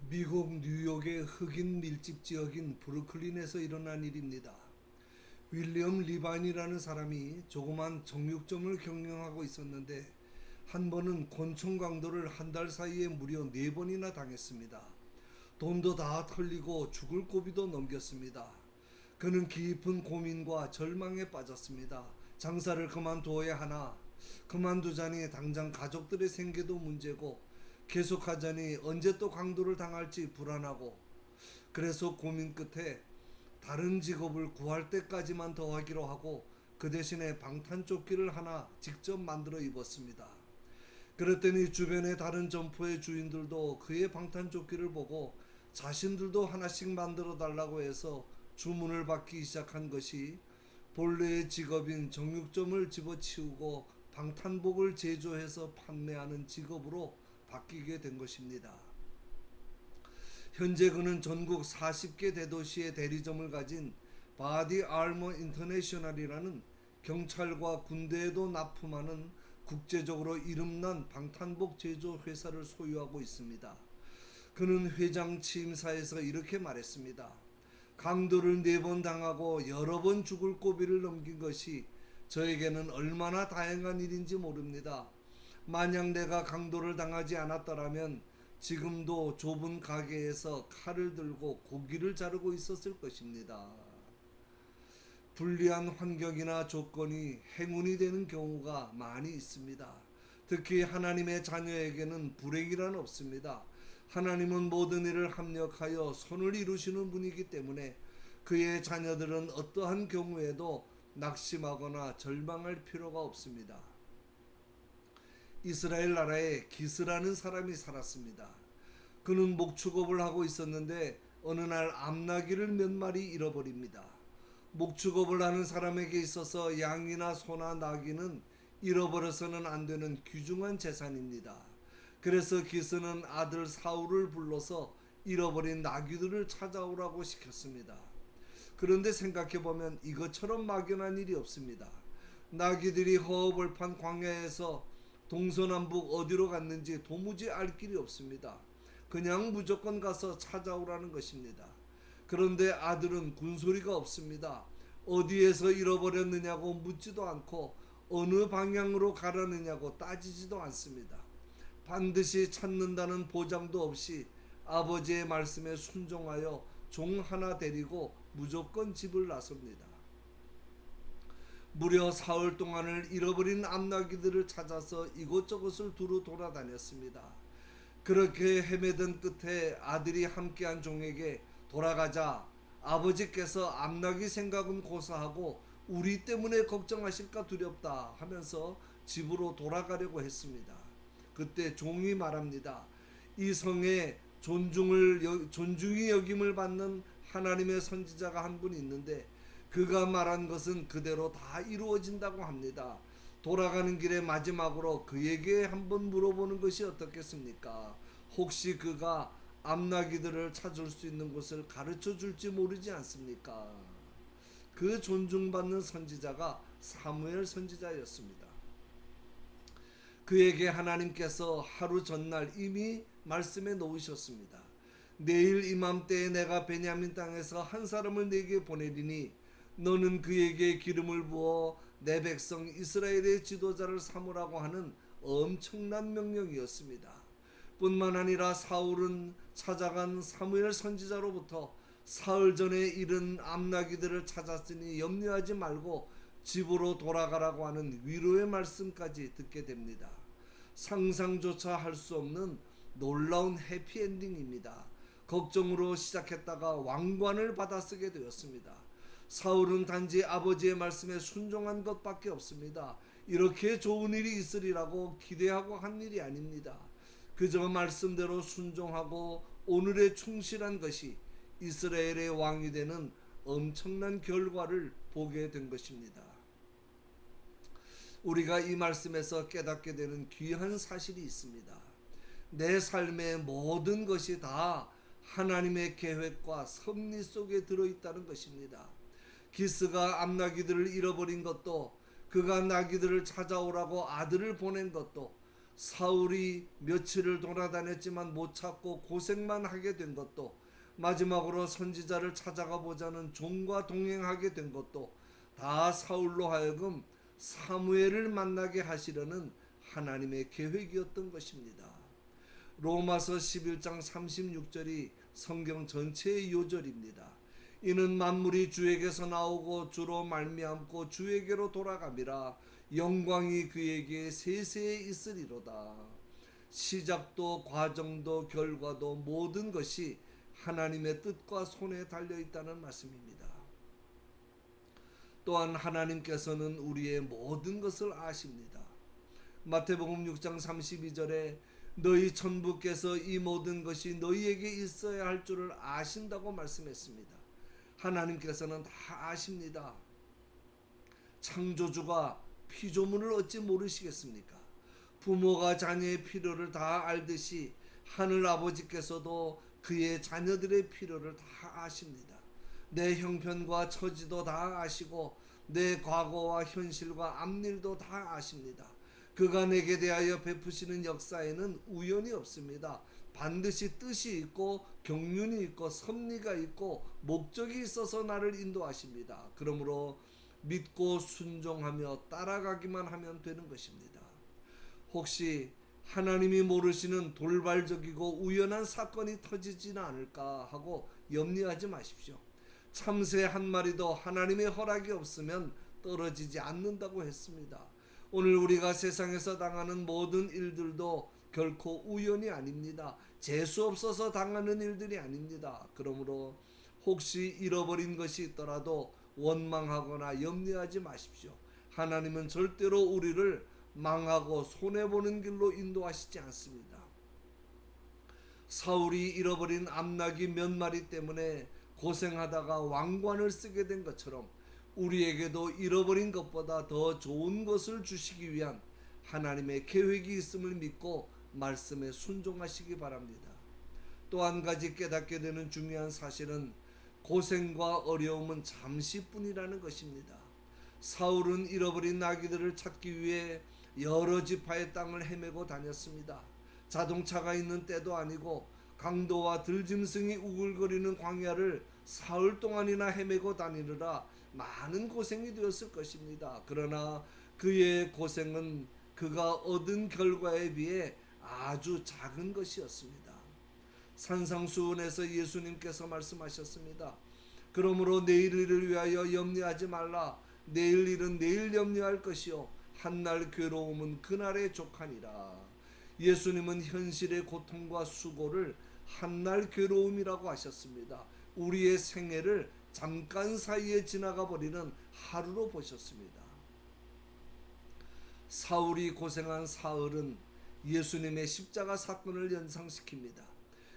미국 뉴욕의 흑인 밀집 지역인 브루클린에서 일어난 일입니다. 윌리엄 리반이라는 사람이 조그만 정육점을 경영하고 있었는데 한 번은 곤충 강도를 한 달 사이에 무려 4번이나 당했습니다. 돈도 다 털리고 죽을 고비도 넘겼습니다. 그는 깊은 고민과 절망에 빠졌습니다. 장사를 그만두어야 하나, 그만두자니 당장 가족들의 생계도 문제고 계속하자니 언제 또 강도를 당할지 불안하고, 그래서 고민 끝에 다른 직업을 구할 때까지만 더 하기로 하고 그 대신에 방탄조끼를 하나 직접 만들어 입었습니다. 그랬더니 주변의 다른 점포의 주인들도 그의 방탄조끼를 보고 자신들도 하나씩 만들어 달라고 해서 주문을 받기 시작한 것이 본래의 직업인 정육점을 집어치우고 방탄복을 제조해서 판매하는 직업으로 바뀌게 된 것입니다. 현재 그는 전국 40개 대도시의 대리점을 가진 바디 아머 인터내셔널이라는 경찰과 군대에도 납품하는 국제적으로 이름난 방탄복 제조 회사를 소유하고 있습니다. 그는 회장 취임사에서 이렇게 말했습니다. 강도를 4번 당하고 여러 번 죽을 고비를 넘긴 것이 저에게는 얼마나 다행한 일인지 모릅니다. 만약 내가 강도를 당하지 않았더라면 지금도 좁은 가게에서 칼을 들고 고기를 자르고 있었을 것입니다. 불리한 환경이나 조건이 행운이 되는 경우가 많이 있습니다. 특히 하나님의 자녀에게는 불행이란 없습니다. 하나님은 모든 일을 합력하여 선을 이루시는 분이기 때문에 그의 자녀들은 어떠한 경우에도 낙심하거나 절망할 필요가 없습니다. 이스라엘 나라에 기스라는 사람이 살았습니다. 그는 목축업을 하고 있었는데 어느 날 암나귀를 몇 마리 잃어버립니다. 목축업을 하는 사람에게 있어서 양이나 소나 나귀는 잃어버려서는 안 되는 귀중한 재산입니다. 그래서 기스는 아들 사울을 불러서 잃어버린 나귀들을 찾아오라고 시켰습니다. 그런데 생각해보면 이것처럼 막연한 일이 없습니다. 나귀들이 허허벌판 광야에서 동서남북 어디로 갔는지 도무지 알 길이 없습니다. 그냥 무조건 가서 찾아오라는 것입니다. 그런데 아들은 군소리가 없습니다. 어디에서 잃어버렸느냐고 묻지도 않고 어느 방향으로 가라느냐고 따지지도 않습니다. 반드시 찾는다는 보장도 없이 아버지의 말씀에 순종하여 종 하나 데리고 무조건 집을 나섭니다. 무려 사흘 동안을 잃어버린 암나귀들을 찾아서 이곳저곳을 두루 돌아다녔습니다. 그렇게 헤매던 끝에 아들이 함께한 종에게 돌아가자, 아버지께서 암나귀 생각은 고사하고 우리 때문에 걱정하실까 두렵다 하면서 집으로 돌아가려고 했습니다. 그때 종이 말합니다. 이 성에 존중이 여김을 받는 하나님의 선지자가 한 분 있는데 그가 말한 것은 그대로 다 이루어진다고 합니다. 돌아가는 길에 마지막으로 그에게 한번 물어보는 것이 어떻겠습니까? 혹시 그가 암나귀들을 찾을 수 있는 곳을 가르쳐 줄지 모르지 않습니까? 그 존중받는 선지자가 사무엘 선지자였습니다. 그에게 하나님께서 하루 전날 이미 말씀해 놓으셨습니다. 내일 이맘때에 내가 베냐민 땅에서 한 사람을 내게 보내리니 너는 그에게 기름을 부어 내 백성 이스라엘의 지도자를 삼으라고 하는 엄청난 명령이었습니다. 뿐만 아니라 사울은 찾아간 사무엘 선지자로부터 사흘 전에 잃은 암나귀들을 찾았으니 염려하지 말고 집으로 돌아가라고 하는 위로의 말씀까지 듣게 됩니다. 상상조차 할 수 없는 놀라운 해피엔딩입니다. 걱정으로 시작했다가 왕관을 받아쓰게 되었습니다. 사울은 단지 아버지의 말씀에 순종한 것밖에 없습니다. 이렇게 좋은 일이 있으리라고 기대하고 한 일이 아닙니다. 그저 말씀대로 순종하고 오늘에 충실한 것이 이스라엘의 왕이 되는 엄청난 결과를 보게 된 것입니다. 우리가 이 말씀에서 깨닫게 되는 귀한 사실이 있습니다. 내 삶의 모든 것이 다 하나님의 계획과 섭리 속에 들어있다는 것입니다. 기스가 암나귀들을 잃어버린 것도, 그가 나귀들을 찾아오라고 아들을 보낸 것도, 사울이 며칠을 돌아다녔지만 못 찾고 고생만 하게 된 것도, 마지막으로 선지자를 찾아가 보자는 종과 동행하게 된 것도 다 사울로 하여금 사무엘을 만나게 하시려는 하나님의 계획이었던 것입니다. 로마서 11장 36절이 성경 전체의 요절입니다. 이는 만물이 주에게서 나오고 주로 말미암고 주에게로 돌아감이라 영광이 그에게 세세에 있으리로다. 시작도 과정도 결과도 모든 것이 하나님의 뜻과 손에 달려 있다는 말씀입니다. 또한 하나님께서는 우리의 모든 것을 아십니다. 마태복음 6장 32절에 너희 천부께서 이 모든 것이 너희에게 있어야 할 줄을 아신다고 말씀했습니다. 하나님께서는 다 아십니다. 창조주가 피조물을 어찌 모르시겠습니까? 부모가 자녀의 필요를 다 알듯이 하늘 아버지께서도 그의 자녀들의 필요를 다 아십니다. 내 형편과 처지도 다 아시고 내 과거와 현실과 앞일도 다 아십니다. 그가 내게 대하여 베푸시는 역사에는 우연이 없습니다. 반드시 뜻이 있고 경륜이 있고 섭리가 있고 목적이 있어서 나를 인도하십니다. 그러므로 믿고 순종하며 따라가기만 하면 되는 것입니다. 혹시 하나님이 모르시는 돌발적이고 우연한 사건이 터지지는 않을까 하고 염려하지 마십시오. 참새 한 마리도 하나님의 허락이 없으면 떨어지지 않는다고 했습니다. 오늘 우리가 세상에서 당하는 모든 일들도 결코 우연이 아닙니다. 재수 없어서 당하는 일들이 아닙니다. 그러므로 혹시 잃어버린 것이 있더라도 원망하거나 염려하지 마십시오. 하나님은 절대로 우리를 망하고 손해보는 길로 인도하시지 않습니다. 사울이 잃어버린 암나귀 몇 마리 때문에 고생하다가 왕관을 쓰게 된 것처럼 우리에게도 잃어버린 것보다 더 좋은 것을 주시기 위한 하나님의 계획이 있음을 믿고 말씀에 순종하시기 바랍니다. 또 한 가지 깨닫게 되는 중요한 사실은 고생과 어려움은 잠시뿐이라는 것입니다. 사울은 잃어버린 나귀들을 찾기 위해 여러 지파의 땅을 헤매고 다녔습니다. 자동차가 있는 때도 아니고 강도와 들짐승이 우글거리는 광야를 사흘 동안이나 헤매고 다니느라 많은 고생이 되었을 것입니다. 그러나 그의 고생은 그가 얻은 결과에 비해 아주 작은 것이었습니다. 산상수훈에서 예수님께서 말씀하셨습니다. 그러므로 내일 일을 위하여 염려하지 말라. 내일 일은 내일 염려할 것이요 한날 괴로움은 그날에 족하니라. 예수님은 현실의 고통과 수고를 한날 괴로움이라고 하셨습니다. 우리의 생애를 잠깐 사이에 지나가 버리는 하루로 보셨습니다. 사울이 고생한 사흘은 예수님의 십자가 사건을 연상시킵니다.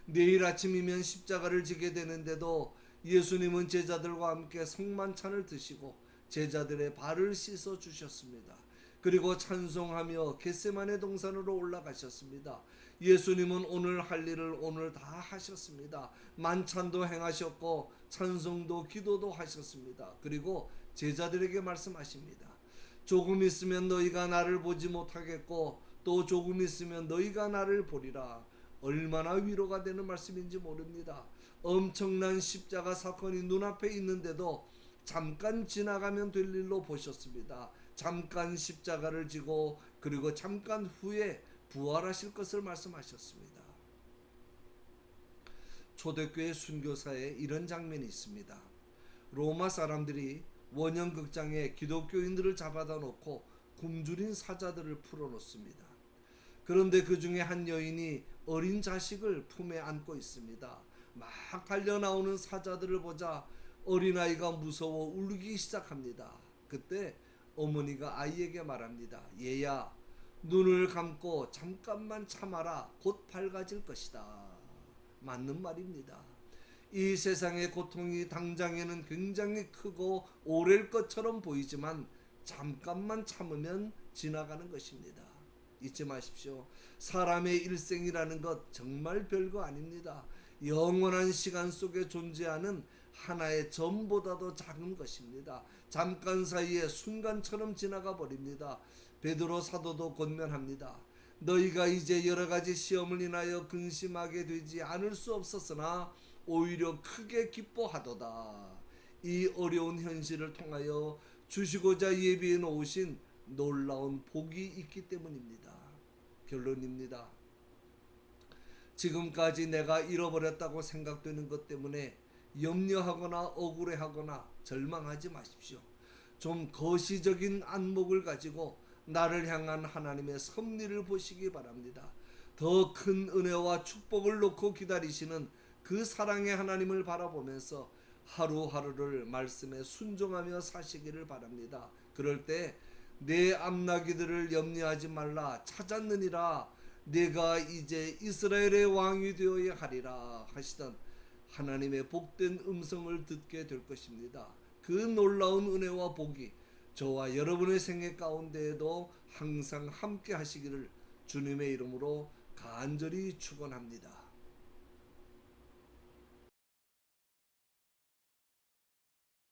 내일 아침이면 십자가를 지게 되는데도 예수님은 제자들과 함께 성만찬을 드시고 제자들의 발을 씻어 주셨습니다. 그리고 찬송하며 겟세마네 동산으로 올라가셨습니다. 예수님은 오늘 할 일을 오늘 다 하셨습니다. 만찬도 행하셨고 찬송도 기도도 하셨습니다. 그리고 제자들에게 말씀하십니다. 조금 있으면 너희가 나를 보지 못하겠고 또 조금 있으면 너희가 나를 보리라. 얼마나 위로가 되는 말씀인지 모릅니다. 엄청난 십자가 사건이 눈앞에 있는데도 잠깐 지나가면 될 일로 보셨습니다. 잠깐 십자가를 지고 그리고 잠깐 후에 부활하실 것을 말씀하셨습니다. 초대교회 순교사에 이런 장면이 있습니다. 로마 사람들이 원형극장에 기독교인들을 잡아다 놓고 굶주린 사자들을 풀어놓습니다. 그런데 그 중에 한 여인이 어린 자식을 품에 안고 있습니다. 막 달려나오는 사자들을 보자 어린아이가 무서워 울기 시작합니다. 그때 어머니가 아이에게 말합니다. 얘야, 눈을 감고 잠깐만 참아라. 곧 밝아질 것이다. 맞는 말입니다. 이 세상의 고통이 당장에는 굉장히 크고 오래일 것처럼 보이지만 잠깐만 참으면 지나가는 것입니다. 잊지 마십시오. 사람의 일생이라는 것 정말 별거 아닙니다. 영원한 시간 속에 존재하는 하나의 점보다도 작은 것입니다. 잠깐 사이에 순간처럼 지나가 버립니다. 베드로 사도도 권면합니다. 너희가 이제 여러 가지 시험을 인하여 근심하게 되지 않을 수 없었으나 오히려 크게 기뻐하도다. 이 어려운 현실을 통하여 주시고자 예비해 놓으신 놀라운 복이 있기 때문입니다. 결론입니다. 지금까지 내가 잃어버렸다고 생각되는 것 때문에 염려하거나 억울해하거나 절망하지 마십시오. 좀 거시적인 안목을 가지고 나를 향한 하나님의 섭리를 보시기 바랍니다. 더 큰 은혜와 축복을 놓고 기다리시는 그 사랑의 하나님을 바라보면서 하루하루를 말씀에 순종하며 사시기를 바랍니다. 그럴 때 내 앞나기들을 염려하지 말라. 찾았느니라. 내가 이제 이스라엘의 왕이 되어야 하리라 하시던 하나님의 복된 음성을 듣게 될 것입니다. 그 놀라운 은혜와 복이 저와 여러분의 생애 가운데에도 항상 함께 하시기를 주님의 이름으로 간절히 축원합니다.